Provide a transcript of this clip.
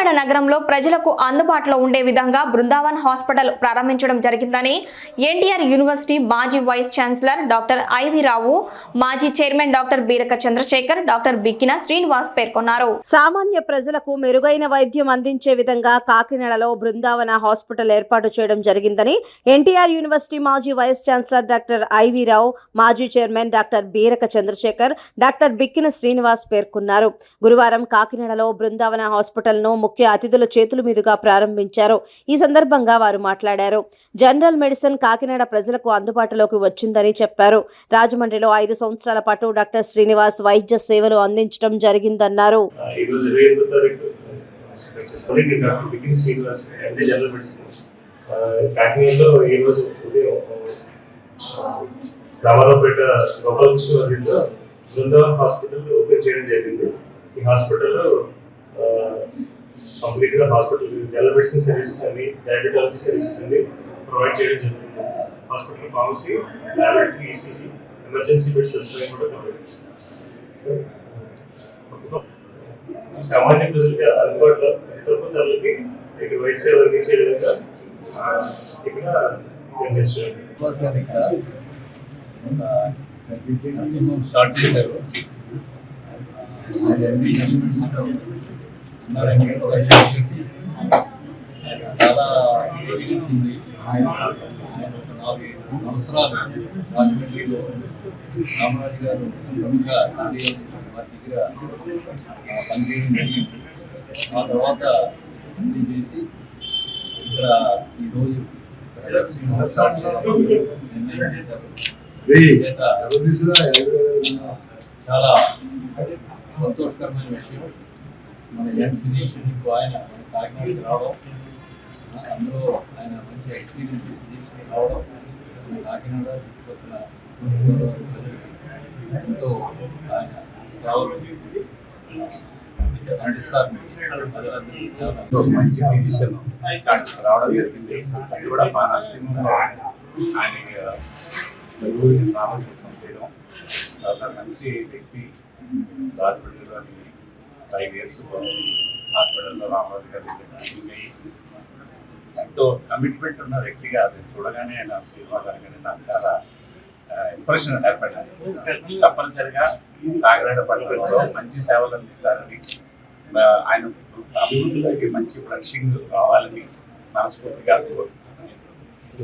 కాకినాడ నగరంలో ప్రజలకు అందుబాటులో ఉండే విధంగా బృందావన్ హాస్పిటల్ ప్రారంభించడం జరిగిందని ఎన్టీఆర్ యూనివర్సిటీ మాజీ vice chancellor doctor IV Rao, మాజీ chairman doctor Beeraka Chandrasekhar, doctor Bikkina Srinivas పేర్కొన్నారు. సామాన్య ప్రజలకు మెరుగైన వైద్యం అందించే విధంగా కాకినాడలో బృందావన హాస్పిటల్ ఏర్పాటు చేయడం జరిగిందని ఎన్టీఆర్ యూనివర్సిటీ మాజీ vice chancellor doctor IV Rao, మాజీ chairman doctor Beeraka Chandrasekhar, doctor Bikkina Srinivas పేర్కొన్నారు. గురువారం కాకినాడలో బృందావన హాస్పిటల్ను ముఖ్య అతిథుల చేతుల మీదుగా ప్రారంభించారు. ఈ సందర్భంగా వారు మాట్లాడారు. జనరల్ మెడిసిన్ కాకినాడ ప్రజలకు అందుబాటులోకి వచ్చిందని చెప్పారు. రాజమండ్రిలో 5 సంవత్సరాల పాటు డాక్టర్ శ్రీనివాస్ వైద్య సేవలు అందించడం జరిగిందన్నారు. బృందావన్ హాస్పిటల్ ఓపెన్ చేయడం జరిగింది. ఈ హాస్పిటల్లో కంప్లీట్గా హాస్పిటల్ జనరల్ మెడిసిన్ సర్వీసెస్ అన్ని, డయాబెటాలజీ సర్వీసెస్ అన్ని ప్రొవైడ్ చేయడం జరుగుతుంది. Hospital pharmacy, laboratory, ECG, emergency beds సదుపాయం కూడా ప్రొవైడ్ చేస్తుంది. సామాన్య ప్రజలకి అందుబాటులో తక్కువ ధరలకి ఇక్కడ వైద్య సేవలు అందించే విధంగా ఇక్కడ స్టార్ట్ చేశారు. చాలా ఎవిడెన్స్ ఉంది. ఆయన ఒక 4 సంవత్సరాలు రాజమండ్రిలో రామరాజు గారు ప్రముఖ కార్డియాలజిస్ట్ వారి దగ్గర పనిచేయడం జరిగింది. ఆ తర్వాత అన్ని చేసి ఇక్కడ ఈరోజు నిర్ణయం చేశారు. చాలా సంతోషకరమైన విషయం. మన యంగ్ ఫిజిషియన్ ఆయన కాకినాడకి రావడం, అందులో ఆయన మంచి ఎక్స్పీరియన్స్ ఫిజిషియన్ రావడం, కాకినాడ చుట్టుపక్కల ఎంతో ఆయన సేవలు నడిస్తారు. మంచి ఫిజిషియన్ రావడం జరిగింది. అది కూడా మా నర్సింగ్ రామకృష్ణ చేయడం చాలా మంచి వ్యక్తి. రాజమండ్రిలో 5 years హాస్పిటల్లో రామరాజు గారి ఎంతో కమిట్మెంట్ ఉన్న వ్యక్తిగా అది చూడగానే ఆయన శ్రీనివాస్ గారి నాకు చాలా ఇంప్రెషన్ ఏర్పడింది. తప్పనిసరిగా కాకినాడ పట్టణంలో మంచి సేవలు అందిస్తారని, ఆయన అభివృద్ధిలోకి మంచి ఫ్లరిషింగ్ రావాలని మనస్ఫూర్తిగా కోరుకుంటున్నాను.